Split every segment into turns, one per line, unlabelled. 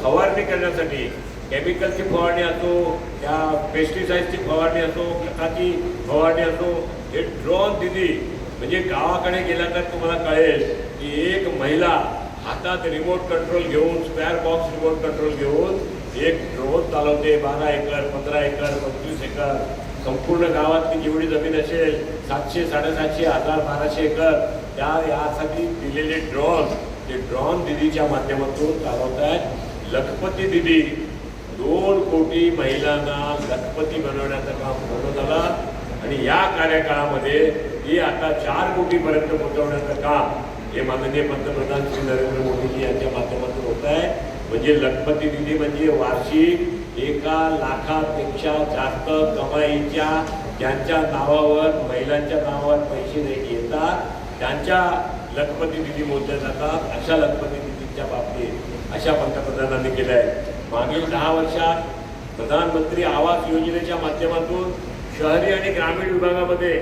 फवारणी करण्यासाठी केमिकलची फवारणी असो, त्या पेस्टिसाइडची फवारणी असो, खताची फवारणी असो, हे ड्रोन दिदी म्हणजे गावाकडे गेला तर तुम्हाला कळेल की एक महिला हातात रिमोट कंट्रोल घेऊन, स्पेअर बॉक्स रिमोट कंट्रोल घेऊन एक ड्रोन चालवते. 12 एकर, 15 एकर, 25 एकर, संपूर्ण गावातली जेवढी जमीन असेल 700, 750, 1000, 1200 एकर यासाठी दिलेले ड्रोन, ते ड्रोन दिदीच्या माध्यमातून चालवत आहेत. लखपती दिदी 2 कोटी महिलांना लखपती बनवण्याचं काम पूर्ण झालं आणि या कार्यकाळामध्ये ही आता 4 कोटीपर्यंत पोहोचवण्याचं काम हे माननीय पंतप्रधान श्री नरेंद्र मोदीजी यांच्या माध्यमातून होत आहे. म्हणजे लखपती दिदी म्हणजे वार्षिक 1 लाखापेक्षा जास्त कमाईच्या ज्यांच्या नावावर, महिलांच्या नावावर पैसे येतात त्यांच्या लखपती दिदी मोजल्या जातात. अशा लखपती दिदींच्या बाबतीत अशा पंतप्रधानांनी केलं आहे. मागील 10 वर्षात प्रधानमंत्री आवास योजनेच्या माध्यमातून शहरी आणि ग्रामीण विभागामध्ये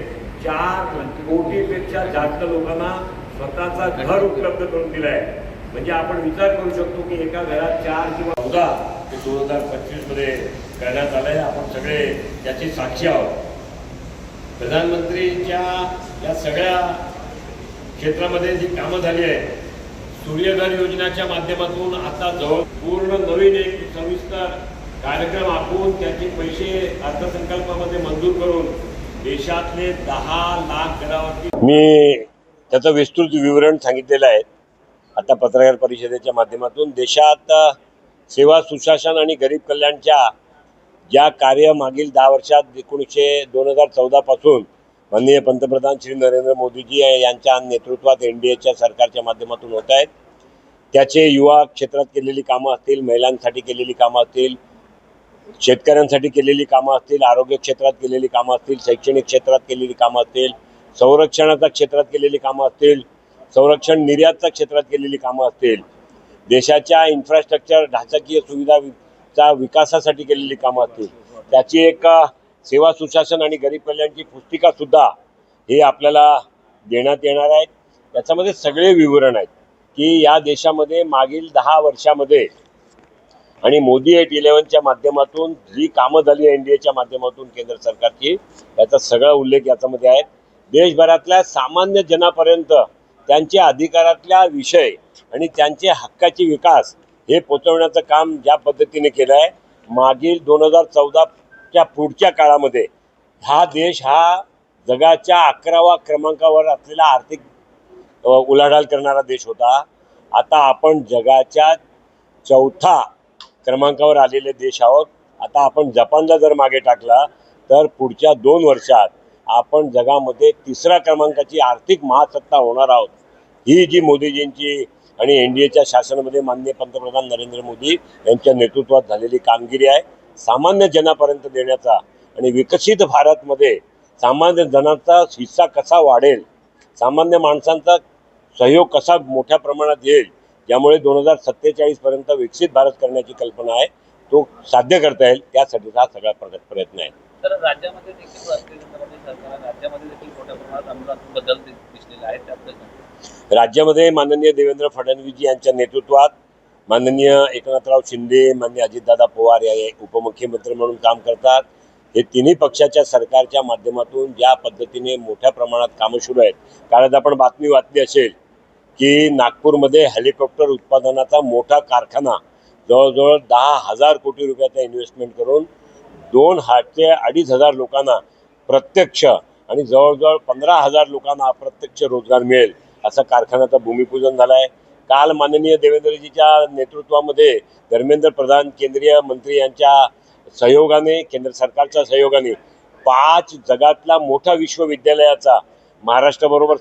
4 कोटीपेक्षा जास्त लोकांना स्वतःचा घर उपलब्ध करून दिलं आहे. म्हणजे आपण विचार करू शकतो की एका घरात 4 किंवा 14 ते 2025 मध्ये करण्यात आलं आहे. आपण सगळे त्याची साक्षी आहोत. प्रधानमंत्रीच्या या सगळ्या क्षेत्रामध्ये जी कामं झाली आहे, सूर्यघर योजनेच्या माध्यमातून आता जवळ पूर्ण नवीन एक सविस्तर कार्यक्रम आखून त्याचे पैसे अर्थसंकल्पामध्ये मंजूर करून देशातले 10 लाख घरावरती मी त्याचं विस्तृत विवरण सांगितलेलं आहे. आता पत्रकार परिषदेच्या माध्यमातून देशात सेवा, सुशासन आणि गरीब कल्याणच्या ज्या कार्य मागील 10 वर्षात 2014 पासून माननीय पंतप्रधान श्री नरेंद्र मोदीजी यांच्या नेतृत्वात NDAच्या सरकारच्या माध्यमातून होत आहेत, त्याचे युवा क्षेत्रात केलेली कामं असतील, महिलांसाठी केलेली कामं असतील, शेतकऱ्यांसाठी केलेली कामं असतील, आरोग्य क्षेत्रात केलेली कामं असतील, शैक्षणिक क्षेत्रात केलेली कामं असतील, संरक्षणाच्या क्षेत्रात केलेली कामं असतील, संरक्षण निर्यातच्या क्षेत्रात केलेली कामं असतील, देशाच्या इन्फ्रास्ट्रक्चर ढाचाकीय सुविधाचा विकासासाठी केलेली कामं असतील, त्याची एक सेवा, सुशासन आणि गरीब कल्याणची पुस्तिका सुद्धा हे आपल्याला देण्यात येणार आहे. त्याच्यामध्ये सगळे विवरण आहेत की या देशामध्ये मागील 10 वर्षामध्ये आणि मोदी 811च्या माध्यमातून जी कामं झाली NDAच्या माध्यमातून केंद्र सरकारची, याचा सगळा उल्लेख याच्यामध्ये आहे. देशभरातल्या सामान्य जनापर्यंत त्यांच्या अधिकारातल्या विषय आणि त्यांचे हक्काचे विकास हे पोचवण्याचं काम ज्या पद्धतीने केलं आहे, मागील 2014च्या पुढच्या काळामध्ये हा देश हा जगाच्या 11व्या क्रमांकावर असलेला आर्थिक उलाढाल करणारा देश होता. आता आपण जगाच्या 4थ्या क्रमांकावर आलेले देश आहोत. आता आपण जपानला जर मागे टाकला तर पुढच्या 2 वर्षात आपण जगामध्ये 3ऱ्या क्रमांकाची आर्थिक महासत्ता होणार आहोत. ही जी मोदीजींची आणि NDAच्या शासनामध्ये माननीय पंतप्रधान नरेंद्र मोदी यांच्या नेतृत्वात झालेली कामगिरी आहे. सामान्य जनापर्यंत देण्याचा आणि विकसित भारतमध्ये सामान्य जनाचा हिस्सा कसा वाढेल, सामान्य माणसांचा सहयोग कसा मोठ्या प्रमाणात येईल, ज्यामुळे 2047 पर्यंत विकसित भारत करण्याची कल्पना आहे, तो साध्य करता येईल, त्यासाठीचा हा सगळा प्रयत्न आहे.
तर राज्यामध्ये देखील राष्ट्रीय जनता सरकार राज्यामध्ये देखील मोठ्या प्रमाणात अनुदान बदल दिसलेले आहेत. त्याबद्दल
राज्यामध्ये माननीय देवेंद्र फडणवीसजी यांच्या नेतृत्वात माननीय एकनाथराव शिंदे, माननीय अजितदादा पवार या उपमुख्यमंत्री म्हणून काम करतात. हे तिन्ही पक्षाच्या सरकारच्या माध्यमातून ज्या पद्धतीने मोठ्या प्रमाणात कामं सुरू आहेत. काल आपण बातमी वाचली असेल की नागपूरमध्ये हेलिकॉप्टर उत्पादनाचा मोठा कारखाना जवळजवळ 10,000 कोटी रुपयाचा इन्व्हेस्टमेंट करून 2,000 ते 2,500 लोकांना प्रत्यक्ष आणि जवळजवळ 15,000 लोकांना अप्रत्यक्ष रोजगार मिळेल असा कारखान्याचं भूमिपूजन झालं आहे. काल माननीय देवेंद्रजीच्या नेतृत्वामध्ये धर्मेंद्र प्रधान केंद्रीय मंत्री यांच्या सहयोगाने, केंद्र सरकारच्या सहयोगाने 5 जगातला मोठा विश्वविद्यालयाचा महाराष्ट्राबरोबर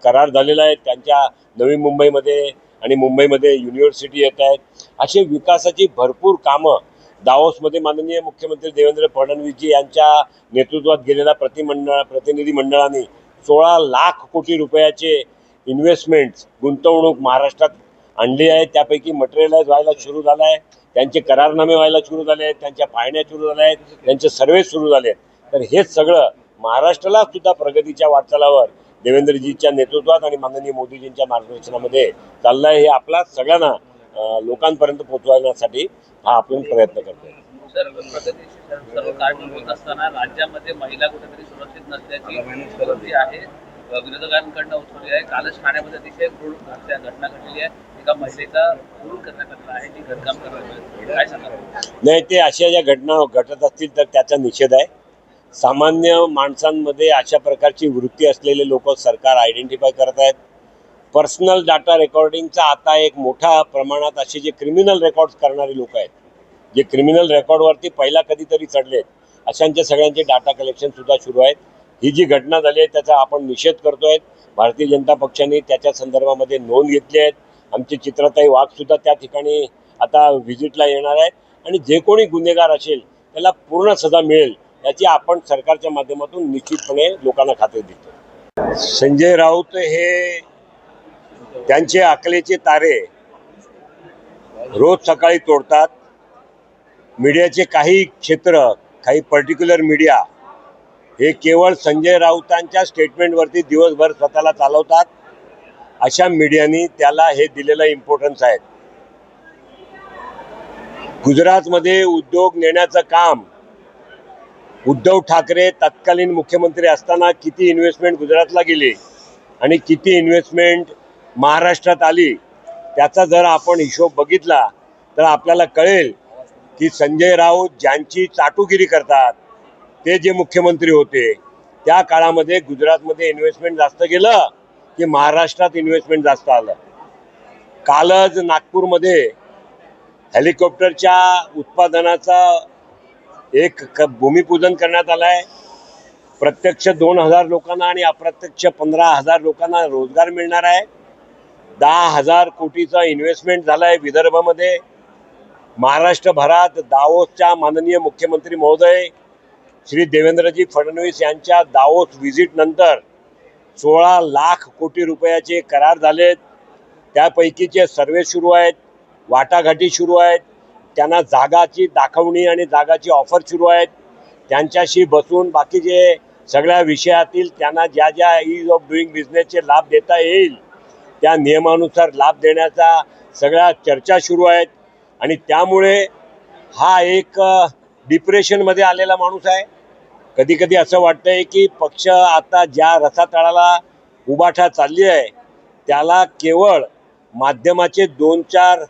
करार झालेला आहे. त्यांच्या नवी मुंबईमध्ये आणि मुंबईमध्ये युनिव्हर्सिटी येत आहेत. अशी विकासाची भरपूर कामं दावोसमध्ये माननीय मुख्यमंत्री देवेंद्र फडणवीसजी यांच्या नेतृत्वात गेलेल्या प्रतिनिधी मंडळाने 16 लाख कोटी रुपयाचे इन्व्हेस्टमेंट्स, गुंतवणूक महाराष्ट्रात आणली आहे. त्यापैकी मटेरियलाइज व्हायला सुरू झालं आहे, त्यांचे करारनामे व्हायला सुरू झाले आहेत, त्यांच्या पाहण्या सुरू झाल्या आहेत, त्यांचे सर्वे सुरू झाले आहेत. तर हे सगळं महाराष्ट्राला सुद्धा प्रगतीच्या वाटचालावर देवेंद्रजीच्या नेतृत्वात आणि माननीय मोदीजींच्या मार्गदर्शनामध्ये चाललं आहे. हे आपला सगळ्यांना
लोकांपर्यंत पोहोचवण्यासाठी हा आपण प्रयत्न करतोय.
सर, प्रगतीशी सर्व कारण होत असताना राज्यामध्ये महिला कुठेतरी सुरक्षित नसल्याची विरोधी आहे, विरोधकांकडनं उठवली आहे. कालच ठाण्यामध्ये अतिशय क्रूर घटना घडलेली आहे. एका महिलेचा खून करण्यात आलेला आहे, ती घरकाम करण्यात. काय सांगा?
नाही, ते अशा ज्या घटना घडत असतील तर त्याचा निषेध आहे. सामान्य माणसांमध्ये अशा प्रकारची वृत्ती असलेले लोक सरकार आयडेंटिफाय करत आहेत. पर्सनल डाटा रेकॉर्डिंगचा आता एक मोठ्या प्रमाणात असे जे क्रिमिनल रेकॉर्ड्स करणारे लोक आहेत, जे क्रिमिनल रेकॉर्डवरती पहिला कधीतरी चढलेत, अशांच्या सगळ्यांचे डाटा कलेक्शन सुद्धा सुरू आहेत. ही जी घटना झाली आहे त्याचा आपण निषेध करतोय. भारतीय जनता पक्षाने त्याच्या संदर्भामध्ये नोंद घेतली आहे. आमची चित्रताई वाघ सुद्धा त्या ठिकाणी आता व्हिजिटला येणार आहेत आणि जे कोणी गुन्हेगार असेल त्याला पूर्ण सजा मिळेल याची आपण सरकारच्या माध्यमातून निश्चितपणे लोकांना खात्री देतो. संजय राऊत हे त्यांचे अकलेचे तारे रोज सकाळी तोडतात. मीडियाचे काही क्षेत्र, काही पर्टिक्युलर मीडिया हे केवळ संजय राऊतांच्या स्टेटमेंटवरती दिवसभर स्वतःला चालवतात. अशा मीडियानी त्याला हे दिलेलं इम्पॉर्टन्स आहे. गुजरातमध्ये उद्योग नेण्याचं काम उद्धव ठाकरे तत्कालीन मुख्यमंत्री असताना किती इन्व्हेस्टमेंट गुजरातला गेली आणि किती इन्व्हेस्टमेंट महाराष्ट्रात आली त्याचा जर आपण हिशोब बघितला तर आपल्याला कळेल की संजय राऊत ज्यांची चाटुगिरी करतात ते जे मुख्यमंत्री होते त्या काळामध्ये गुजरातमध्ये इन्व्हेस्टमेंट जास्त गेलं की महाराष्ट्रात इन्व्हेस्टमेंट जास्त आलं. कालच नागपूरमध्ये हेलिकॉप्टरच्या उत्पादनाचा एक भूमिपूजन करण्यात आलं आहे. प्रत्यक्ष 2,000 लोकांना आणि अप्रत्यक्ष 15,000 लोकांना रोजगार मिळणार आहे. 10,000 कोटीचा इन्व्हेस्टमेंट झाला आहे विदर्भामध्ये. महाराष्ट्रभरात दावोसच्या माननीय मुख्यमंत्री महोदय श्री देवेंद्रजी फडणवीस यांच्या दावोस व्हिजिटनंतर 16 लाख कोटी रुपयाचे करार झालेत. त्यापैकीचे सर्वे सुरू आहेत, वाटाघाटी सुरू आहेत, त्यांना जागाची दाखवणी आणि जागाची ऑफर सुरू आहेत. त्यांच्याशी बसून बाकीचे सगळ्या विषयातील त्यांना ज्या ज्या ईज ऑफ डुईंग बिझनेसचे लाभ देता येईल त्या नियमानुसार लाभ देण्याचा सगळ्या चर्चा सुरू आहेत. आणि त्यामुळे हा एक डिप्रेशनमध्ये आलेला माणूस आहे. कधी कधी असं वाटतंय की पक्ष आता ज्या रसातळाला उभाठा चालली आहे त्याला केवळ माध्यमाचे 2-4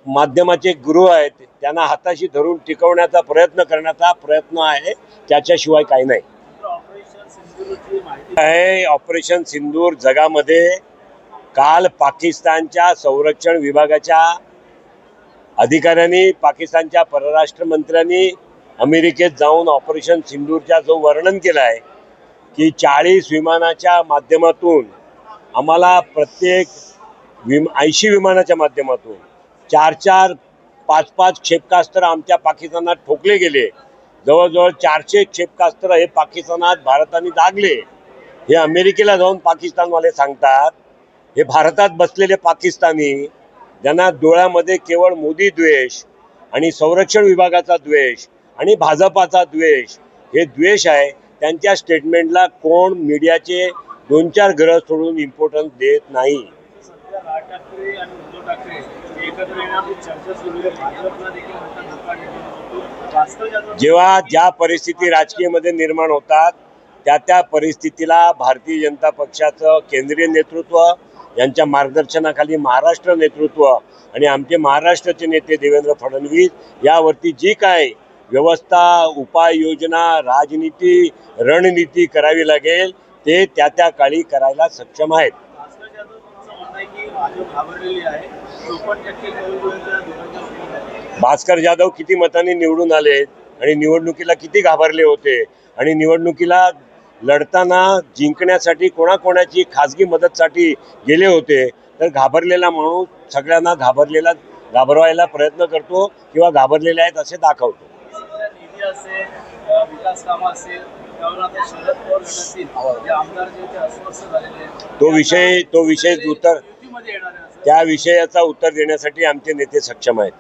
माध्यमाचे गुरु आहेत त्यांना हाताशी धरून टिकवण्याचा प्रयत्न करण्याचा प्रयत्न आहे, त्याच्याशिवाय काही नाही. ऑपरेशन सिंदूर जगामध्ये काल पाकिस्तानच्या संरक्षण विभागाच्या अधिकाऱ्यांनी, पाकिस्तानच्या परराष्ट्र मंत्र्यांनी अमेरिकेत जाऊन ऑपरेशन सिंदूरचा जो वर्णन केलं आहे की 40 विमानाच्या माध्यमातून आम्हाला प्रत्येक 80 विमानाच्या माध्यमातून 4-4, 5-5 क्षेपणास्त्र आमच्या पाकिस्तानात ठोकले गेले. जवळजवळ 400 क्षेपणास्त्र हे पाकिस्तानात भारताने दागले. हे अमेरिकेला जाऊन पाकिस्तानवाले सांगतात. हे भारतात बसलेले पाकिस्तानी ज्यांना डोळ्यामध्ये केवळ मोदी द्वेष आणि संरक्षण विभागाचा द्वेष आणि भाजपाचा द्वेष हे द्वेष आहे, त्यांच्या स्टेटमेंटला कोण मीडियाचे 2-4 ग्रह सोडून इम्पॉर्टन्स देत नाही. जेव्हा ज्या परिस्थिती राजकीयमध्ये निर्माण होतात त्या परिस्थितीला भारतीय जनता पक्षाचं केंद्रीय नेतृत्व यांच्या मार्गदर्शनाखाली महाराष्ट्र नेतृत्व आणि आमचे महाराष्ट्राचे नेते देवेंद्र फडणवीस यावरती जी काय व्यवस्था, उपाययोजना, राजनीती, रणनीती करावी लागेल ते त्या काळी करायला सक्षम आहेत. भास्कर जाधव किती मतांनी निवडून आले आणि निवडणुकीला किती घाबरले होते आणि निवडणुकीला लढताना जिंकण्यासाठी कोणाकोणाची खाजगी मदतसाठी गेले होते. तर घाबरलेला माणूस सगळ्यांना घाबरवायला प्रयत्न करतो किंवा घाबरलेले आहेत असे दाखवतो. त्या विषयाचा उत्तर देण्यासाठी आमचे नेते सक्षम आहेत.